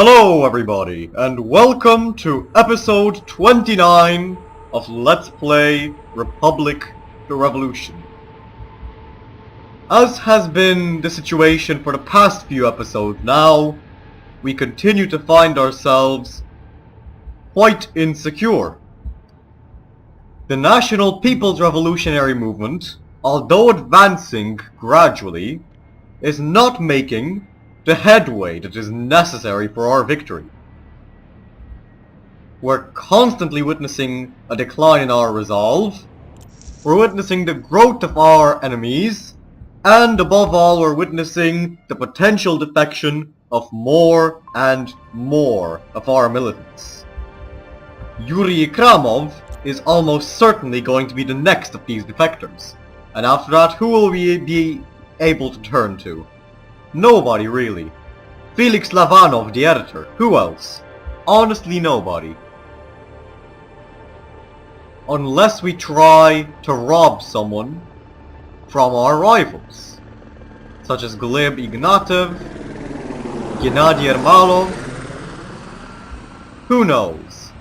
Hello everybody, and welcome to episode 29 of Let's Play Republic the Revolution. As has been the situation for the past few episodes now, we continue to find ourselves quite insecure. The National People's Revolutionary Movement, although advancing gradually, is not making the headway that is necessary for our victory. We're constantly witnessing a decline in our resolve, we're witnessing the growth of our enemies, and above all we're witnessing the potential defection of more and more of our militants. Yuri Kramov is almost certainly going to be the next of these defectors, and after that who will we be able to turn to? Nobody really. Felix Lavanov, the editor. Who else? Honestly, nobody. Unless we try to rob someone from our rivals, such as Gleb Ignatiev, Gennady Ermolov. Who knows?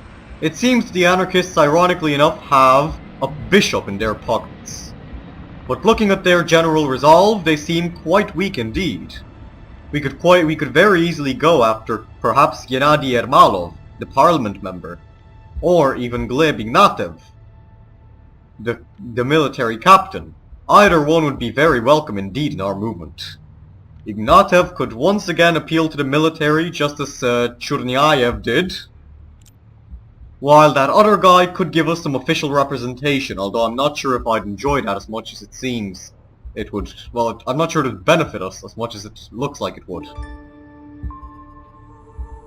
It seems the anarchists, ironically enough, have a bishop in their pockets. But looking at their general resolve, they seem quite weak indeed. We could very easily go after perhaps Gennady Ermolov, the parliament member, or even Gleb Ignatiev, the military captain. Either one would be very welcome indeed in our movement. Ignatiev could once again appeal to the military just as Chernyayev did, while that other guy could give us some official representation, although I'm not sure if I'd enjoy that as much as it seems it would. Well, I'm not sure it would benefit us as much as it looks like it would.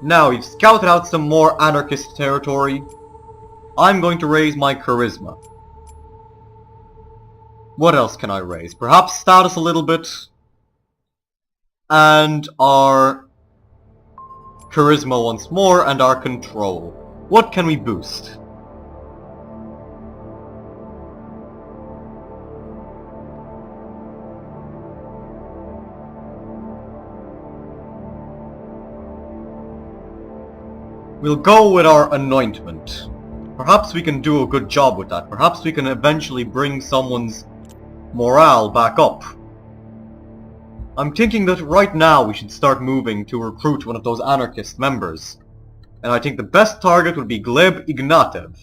Now, we've scouted out some more anarchist territory. I'm going to raise my charisma. What else can I raise? Perhaps status a little bit. And our charisma once more, and our control. What can we boost? We'll go with our anointment. Perhaps we can do a good job with that. Perhaps we can eventually bring someone's morale back up. I'm thinking that right now we should start moving to recruit one of those anarchist members. And I think the best target would be Gleb Ignatiev.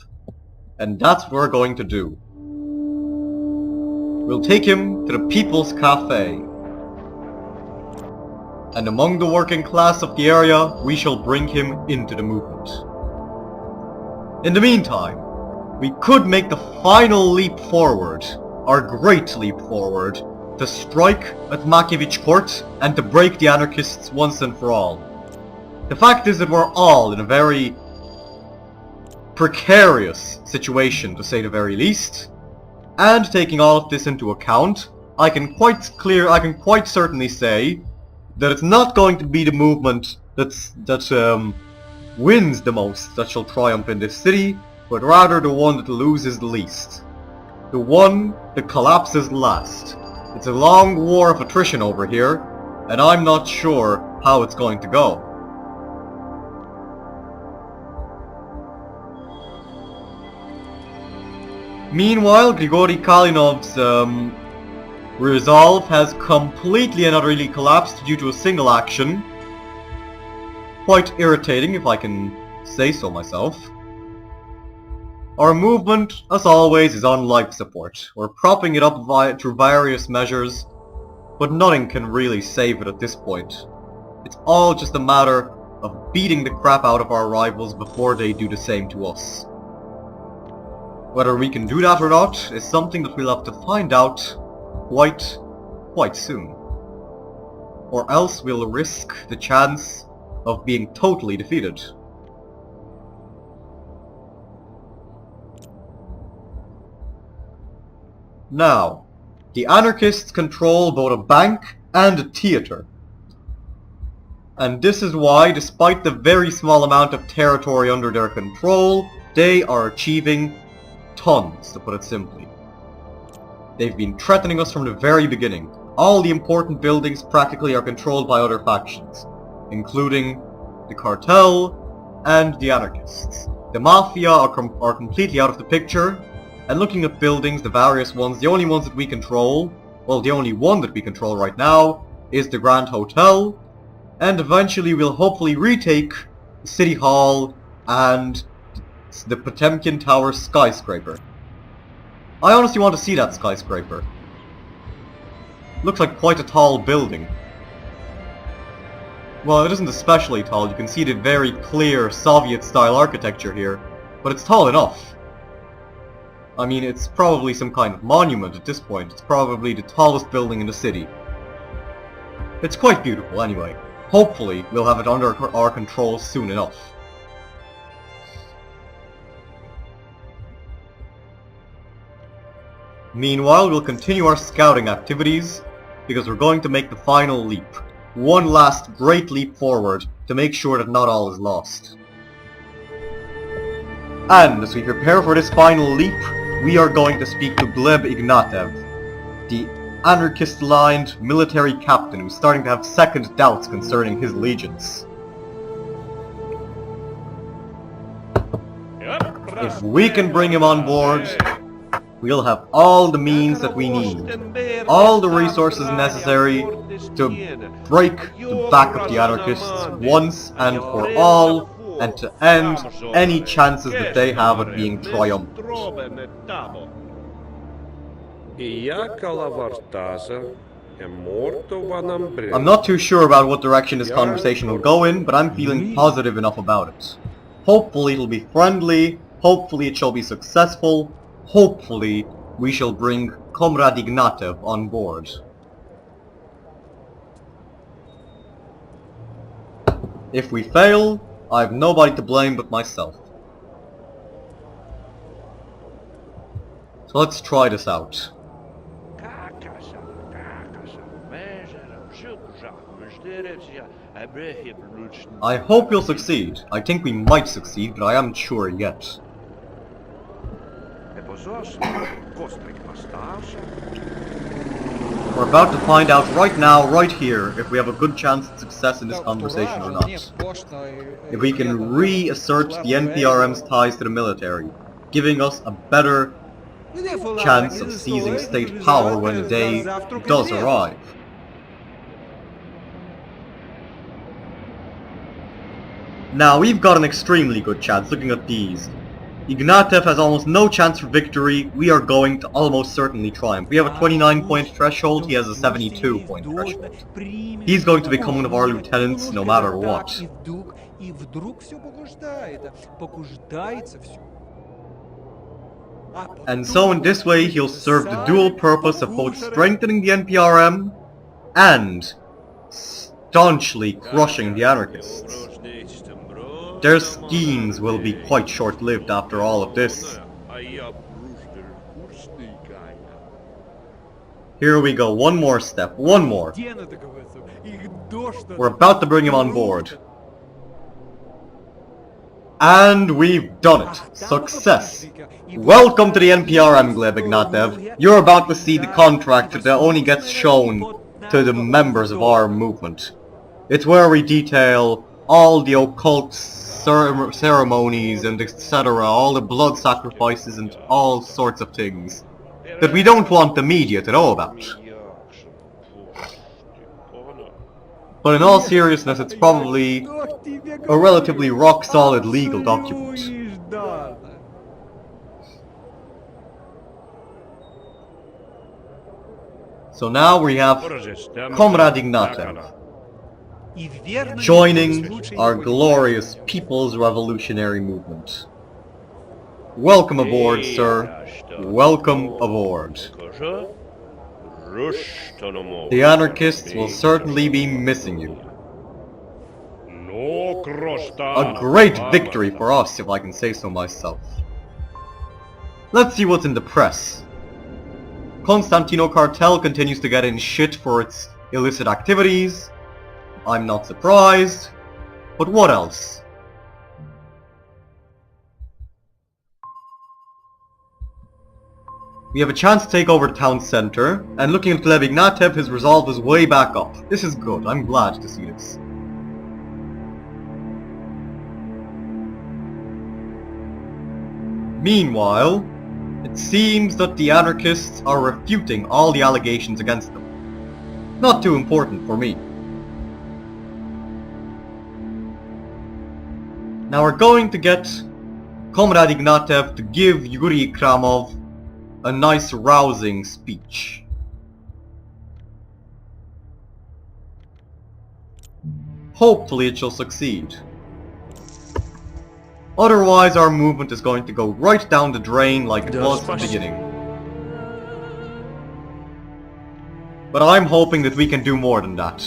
And that's what we're going to do. We'll take him to the People's Cafe. And among the working class of the area, we shall bring him into the movement. In the meantime, we could make the final leap forward, our great leap forward, to strike at Makievich Court and to break the anarchists once and for all. The fact is that we're all in a very precarious situation, to say the very least, and taking all of this into account, I can quite certainly say that it's not going to be the movement that wins the most that shall triumph in this city, but rather the one that loses the least. The one that collapses last. It's a long war of attrition over here, and I'm not sure how it's going to go. Meanwhile, Grigory Kalinov's resolve has completely and utterly collapsed due to a single action. Quite irritating, if I can say so myself. Our movement, as always, is on life support. We're propping it up through various measures, but nothing can really save it at this point. It's all just a matter of beating the crap out of our rivals before they do the same to us. Whether we can do that or not is something that we'll have to find out quite soon. Or else we'll risk the chance of being totally defeated. Now, the anarchists control both a bank and a theater. And this is why, despite the very small amount of territory under their control, they are achieving tons, to put it simply. They've been threatening us from the very beginning. All the important buildings practically are controlled by other factions, including the cartel, and the anarchists. The mafia are completely out of the picture, and looking at buildings, the various ones, the only ones that we control, well, the only one that we control right now is the Grand Hotel, and eventually we'll hopefully retake City Hall and the Potemkin Tower skyscraper. I honestly want to see that skyscraper. Looks like quite a tall building. Well, it isn't especially tall, you can see the very clear Soviet-style architecture here, but it's tall enough. I mean, it's probably some kind of monument at this point. It's probably the tallest building in the city. It's quite beautiful anyway. Hopefully, we'll have it under our control soon enough. Meanwhile, we'll continue our scouting activities, because we're going to make the final leap. One last great leap forward to make sure that not all is lost. And as we prepare for this final leap, we are going to speak to Gleb Ignatev, the anarchist-aligned military captain who's starting to have second doubts concerning his allegiance. If we can bring him on board, we'll have all the means that we need, all the resources necessary to break the back of the anarchists once and for all, and to end any chances that they have at being triumphant. I'm not too sure about what direction this conversation will go in, but I'm feeling positive enough about it. Hopefully it'll be friendly, hopefully it shall be successful, hopefully we shall bring Comrade Ignatev on board. If we fail, I have nobody to blame but myself. So let's try this out. I hope you'll succeed. I think we might succeed, but I am sure yet. We're about to find out right now, right here, if we have a good chance of success in this conversation or not. If we can reassert the NPRM's ties to the military, giving us a better chance of seizing state power when the day does arrive. Now, we've got an extremely good chance looking at these. Ignatev has almost no chance for victory. We are going to almost certainly triumph. We have a 29-point threshold, he has a 72-point threshold. He's going to become one of our lieutenants no matter what. And so in this way he'll serve the dual purpose of both strengthening the NPRM and staunchly crushing the anarchists. Their schemes will be quite short-lived after all of this. Here we go, one more step, one more. We're about to bring him on board. And we've done it! Success! Welcome to the NPRM, Gleb Ignatev. You're about to see the contract that only gets shown to the members of our movement. It's where we detail all the occult ceremonies and etc., all the blood sacrifices and all sorts of things that we don't want the media to know about. But in all seriousness, it's probably a relatively rock-solid legal document. So now we have Comrade Ignatev joining our glorious People's Revolutionary Movement. Welcome aboard, sir. Welcome aboard. The anarchists will certainly be missing you. A great victory for us, if I can say so myself. Let's see what's in the press. Constantino Cartel continues to get in shit for its illicit activities. I'm not surprised. But what else? We have a chance to take over the town center, and looking at Gleb Ignatev, his resolve is way back up. This is good, I'm glad to see this. Meanwhile, it seems that the anarchists are refuting all the allegations against them. Not too important for me. Now we're going to get Comrade Ignatev to give Yuri Kramov a nice rousing speech. Hopefully it shall succeed. Otherwise our movement is going to go right down the drain like it was at the beginning. But I'm hoping that we can do more than that.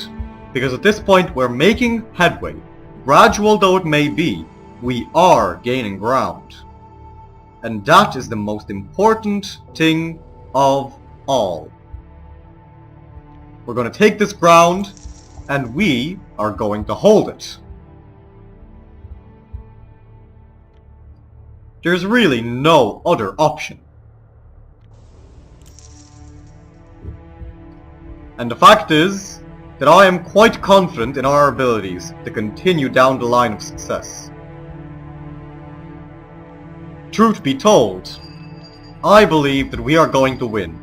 Because at this point we're making headway. Gradual though it may be, we are gaining ground. And that is the most important thing of all. We're going to take this ground, and we are going to hold it. There's really no other option. And the fact is that I am quite confident in our abilities to continue down the line of success. Truth be told, I believe that we are going to win.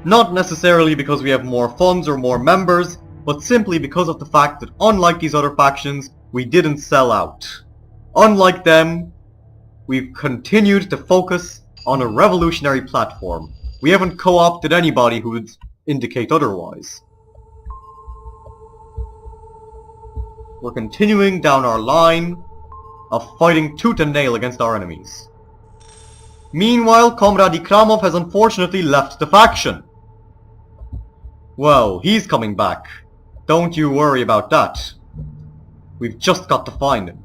Not necessarily because we have more funds or more members, but simply because of the fact that unlike these other factions, we didn't sell out. Unlike them, we've continued to focus on a revolutionary platform. We haven't co-opted anybody who would indicate otherwise. We're continuing down our line of fighting tooth and nail against our enemies. Meanwhile, Comrade Ikramov has unfortunately left the faction. Well, he's coming back. Don't you worry about that. We've just got to find him.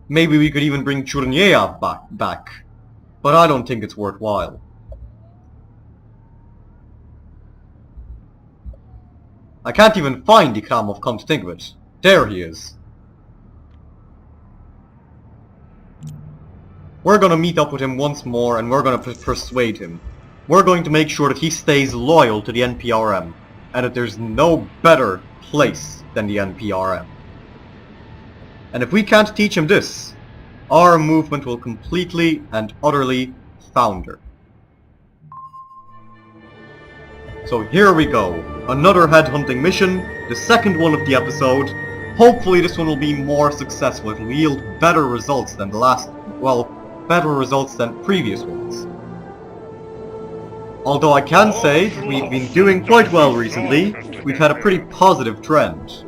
Maybe we could even bring Churnyev back. But I don't think it's worthwhile. I can't even find Ikramov, come to think of it. There he is. We're gonna meet up with him once more and we're gonna persuade him. We're going to make sure that he stays loyal to the NPRM, and that there's no better place than the NPRM. And if we can't teach him this, our movement will completely and utterly founder. So here we go, another headhunting mission, the second one of the episode. Hopefully this one will be more successful, it will yield better results than the last, well, better results than previous ones. Although I can say that we've been doing quite well recently, we've had a pretty positive trend.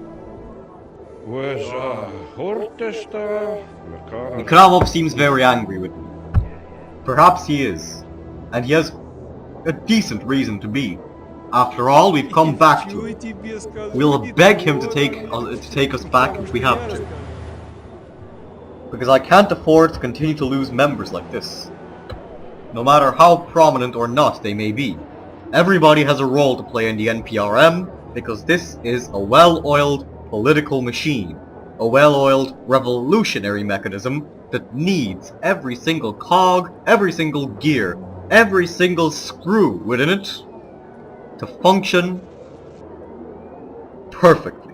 Ikramov seems very angry with me. Perhaps he is, and he has a decent reason to be. After all, we've come back to him. We'll beg him to take us back if we have to. Because I can't afford to continue to lose members like this. No matter how prominent or not they may be. Everybody has a role to play in the NPRM, because this is a well-oiled political machine. A well-oiled revolutionary mechanism that needs every single cog, every single gear, every single screw within it to function perfectly.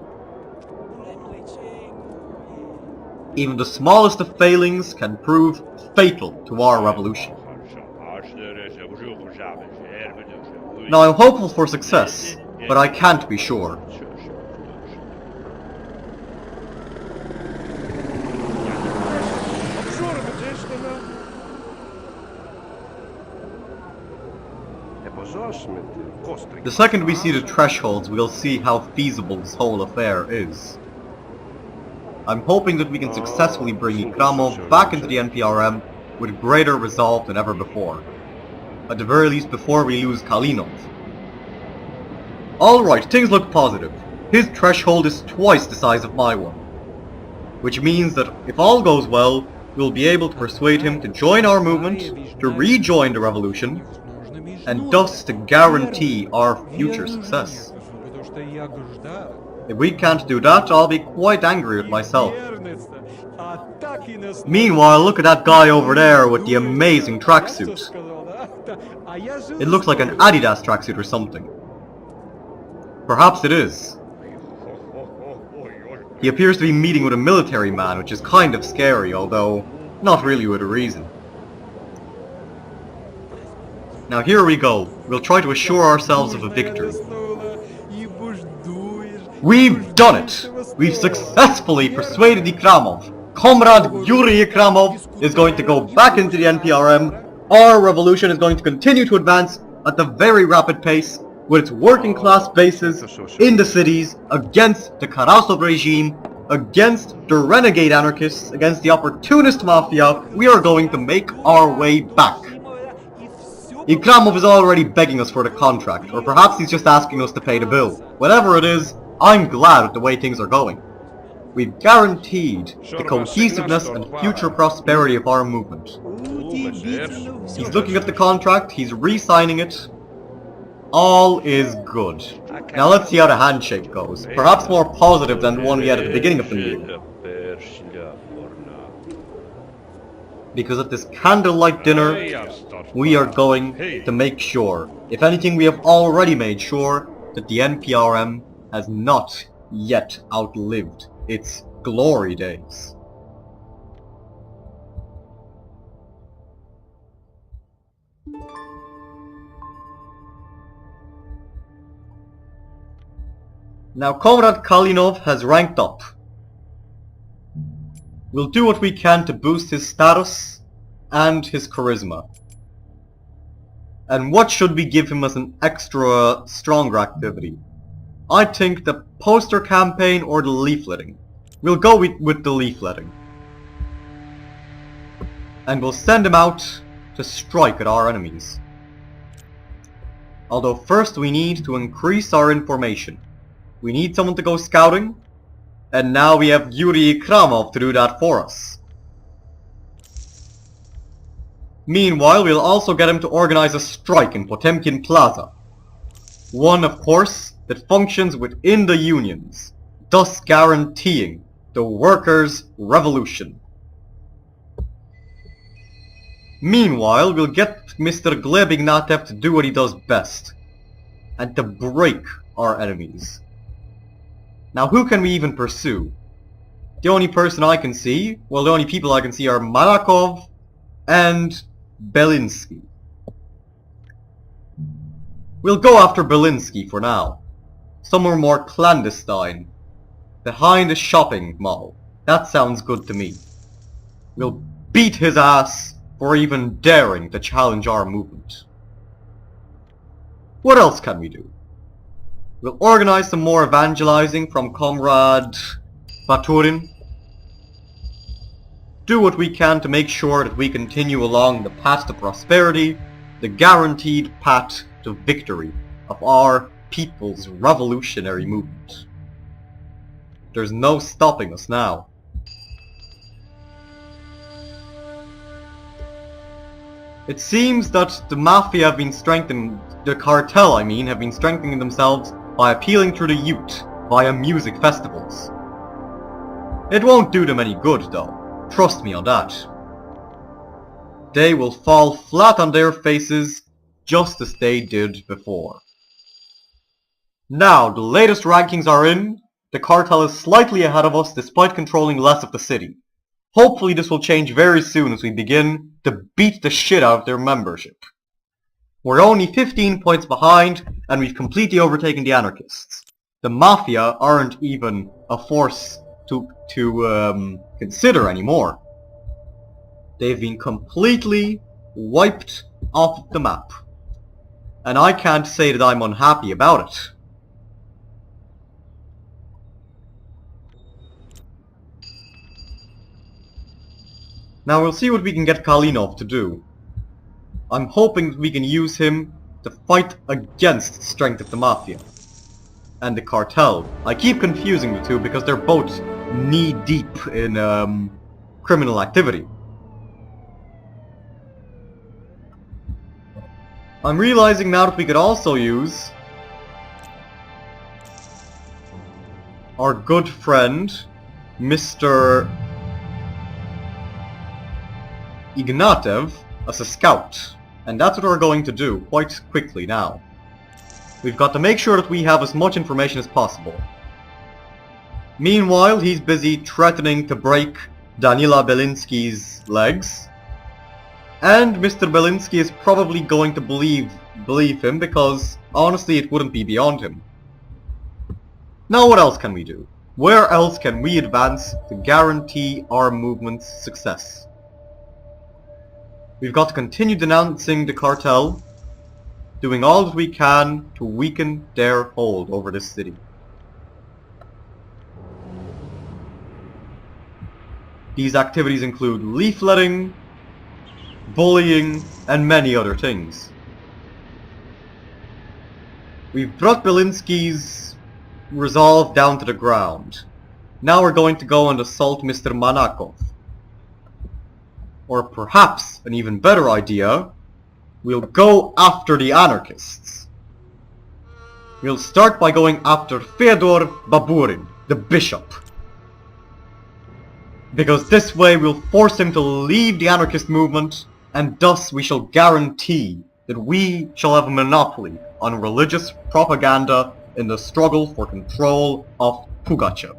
Even the smallest of failings can prove fatal to our revolution. Now I'm hopeful for success, but I can't be sure. The second we see the thresholds, we'll see how feasible this whole affair is. I'm hoping that we can successfully bring Ikramov back into the NPRM with greater resolve than ever before. At the very least before we lose Kalinov. Alright, things look positive. His threshold is twice the size of my one. Which means that if all goes well, we'll be able to persuade him to join our movement, to rejoin the revolution, and thus to guarantee our future success. If we can't do that, I'll be quite angry with myself. Meanwhile, look at that guy over there with the amazing tracksuit. It looks like an Adidas tracksuit or something. Perhaps it is. He appears to be meeting with a military man, which is kind of scary, although not really with a reason. Now here we go. We'll try to assure ourselves of a victory. We've done it! We've successfully persuaded Ikramov. Comrade Yuri Ikramov is going to go back into the NPRM. Our revolution is going to continue to advance at a very rapid pace with its working class bases in the cities against the Karasov regime, against the renegade anarchists, against the opportunist mafia. We are going to make our way back. Ikramov is already begging us for the contract, or perhaps he's just asking us to pay the bill. Whatever it is, I'm glad with the way things are going. We've guaranteed the cohesiveness and future prosperity of our movement. He's looking at the contract, he's re-signing it. All is good. Now let's see how the handshake goes. Perhaps more positive than the one we had at the beginning of the meeting. Because at this candlelight dinner, we are going to make sure, if anything we have already made sure, that the NPRM has not yet outlived its glory days. Now Comrade Kalinov has ranked up. We'll do what we can to boost his status and his charisma. And what should we give him as an extra stronger activity? I think the poster campaign or the leafleting. We'll go with the leafleting. And we'll send him out to strike at our enemies. Although first we need to increase our information. We need someone to go scouting, and now we have Yuri Ikramov to do that for us. Meanwhile, we'll also get him to organize a strike in Potemkin Plaza. One, of course, that functions within the unions, thus guaranteeing the workers' revolution. Meanwhile, we'll get Mr. Gleb Ignatev to do what he does best, and to break our enemies. Now who can we even pursue? The only person I can see, well the only people I can see are Malakov and Belinsky. We'll go after Belinsky for now. Somewhere more clandestine. Behind a shopping mall. That sounds good to me. We'll beat his ass for even daring to challenge our movement. What else can we do? We'll organize some more evangelizing from Comrade Baturin. Do what we can to make sure that we continue along the path to prosperity, the guaranteed path to victory of our people's revolutionary movement. There's no stopping us now. It seems that the Mafia have been strengthening, the cartel have been strengthening themselves by appealing through the youth via music festivals. It won't do them any good though, trust me on that. They will fall flat on their faces just as they did before. Now, the latest rankings are in. The cartel is slightly ahead of us despite controlling less of the city. Hopefully this will change very soon as we begin to beat the shit out of their membership. We're only 15 points behind, and we've completely overtaken the anarchists. The Mafia aren't even a force to consider anymore. They've been completely wiped off the map. And I can't say that I'm unhappy about it. Now we'll see what we can get Kalinov to do. I'm hoping that we can use him to fight against the strength of the Mafia and the cartel. I keep confusing the two because they're both knee-deep in criminal activity. I'm realizing now that we could also use our good friend, Mr. Ignatev, as a scout. And that's what we're going to do quite quickly now. We've got to make sure that we have as much information as possible. Meanwhile, he's busy threatening to break Danila Belinsky's legs. And Mr. Belinsky is probably going to believe him because, honestly, it wouldn't be beyond him. Now what else can we do? Where else can we advance to guarantee our movement's success? We've got to continue denouncing the cartel, doing all that we can to weaken their hold over this city. These activities include leafletting, bullying, and many other things. We've brought Belinsky's resolve down to the ground. Now we're going to go and assault Mr. Manakov. Or perhaps, an even better idea, we'll go after the anarchists. We'll start by going after Fyodor Baburin, the bishop. Because this way we'll force him to leave the anarchist movement, and thus we shall guarantee that we shall have a monopoly on religious propaganda in the struggle for control of Pugachev.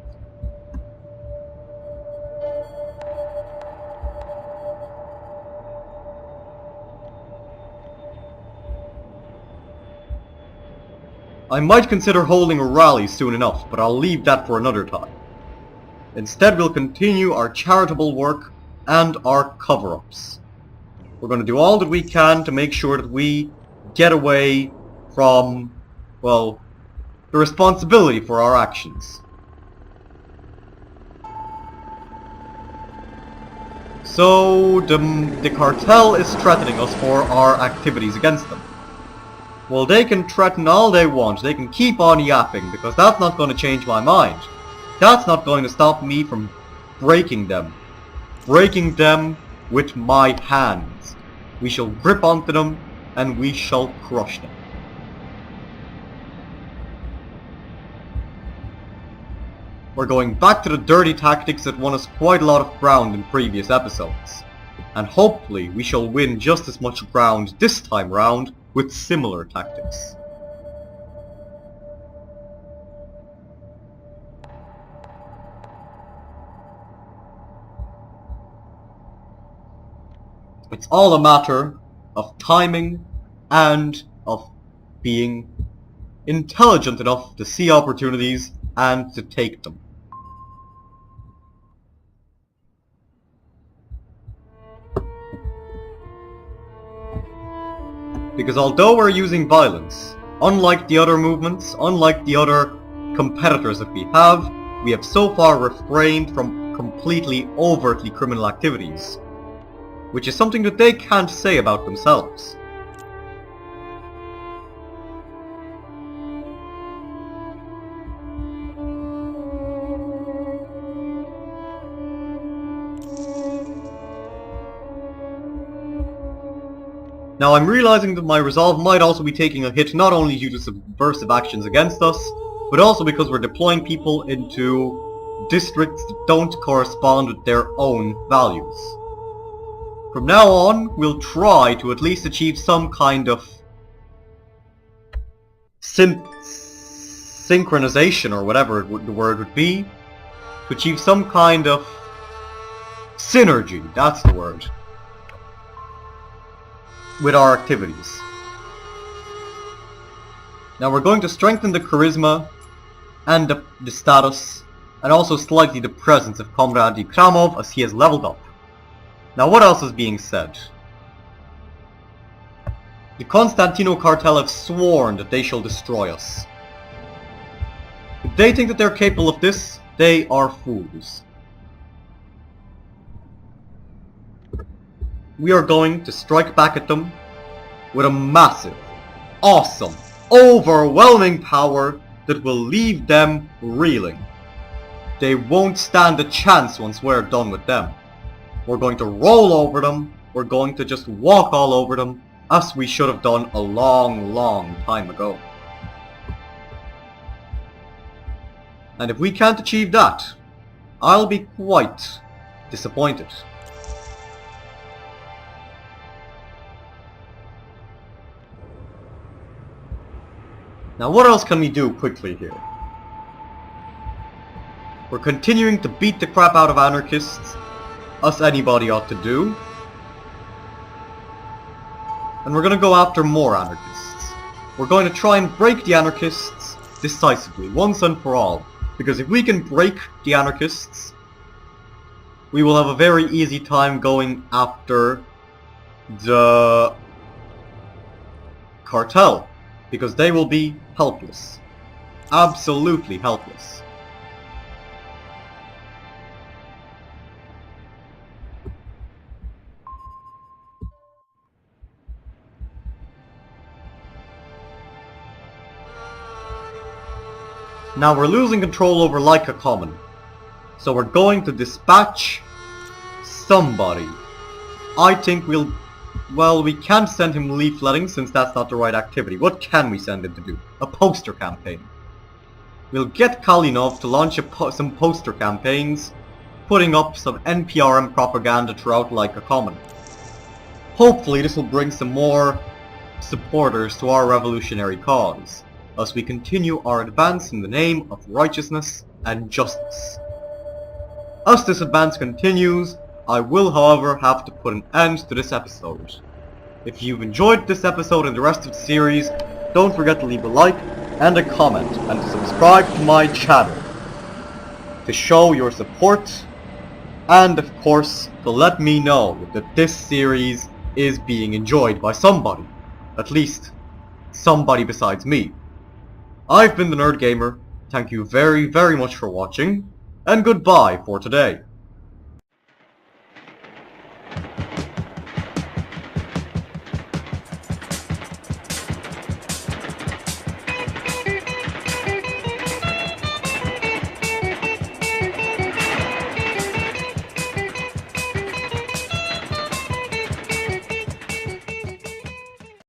I might consider holding a rally soon enough, but I'll leave that for another time. Instead, we'll continue our charitable work and our cover-ups. We're going to do all that we can to make sure that we get away from, well, the responsibility for our actions. So, the cartel is threatening us for our activities against them. Well, they can threaten all they want, they can keep on yapping, because that's not going to change my mind. That's not going to stop me from breaking them. Breaking them with my hands. We shall grip onto them, and we shall crush them. We're going back to the dirty tactics that won us quite a lot of ground in previous episodes. And hopefully we shall win just as much ground this time round with similar tactics. It's all a matter of timing and of being intelligent enough to see opportunities and to take them. Because although we're using violence, unlike the other movements, unlike the other competitors that we have so far refrained from completely overtly criminal activities, which is something that they can't say about themselves. Now I'm realizing that my resolve might also be taking a hit not only due to subversive actions against us, but also because we're deploying people into districts that don't correspond with their own values. From now on, we'll try to at least achieve some kind of synchronization, or whatever the word would be, to achieve some kind of synergy, that's the word, with our activities. Now we're going to strengthen the charisma and the status, and also slightly the presence of Comrade Ikramov as he has leveled up. Now what else is being said? The Konstantino cartel have sworn that they shall destroy us. If they think that they're capable of this, they are fools. We are going to strike back at them with a massive, awesome, overwhelming power that will leave them reeling. They won't stand a chance once we're done with them. We're going to roll over them, we're going to just walk all over them, as we should have done a long, long time ago. And if we can't achieve that, I'll be quite disappointed. Now what else can we do quickly here? We're continuing to beat the crap out of anarchists, as anybody ought to do. and we're gonna go after more anarchists. We're going to try and break the anarchists decisively, once and for all. Because if we can break the anarchists, we will have a very easy time going after the cartel. Because they will be helpless. Absolutely helpless. Now we're losing control over Laika Common. So we're going to dispatch somebody. I think we can't send him leafletting since that's not the right activity. What can we send him to do? A poster campaign. We'll get Kalinov to launch some poster campaigns, putting up some NPRM propaganda throughout Laika Common. Hopefully this will bring some more supporters to our revolutionary cause, as we continue our advance in the name of righteousness and justice. As this advance continues, I will however have to put an end to this episode. If you've enjoyed this episode and the rest of the series, don't forget to leave a like and a comment and to subscribe to my channel to show your support and of course to let me know that this series is being enjoyed by somebody. At least somebody besides me. I've been the Nerd Gamer, thank you very much for watching, and goodbye for today.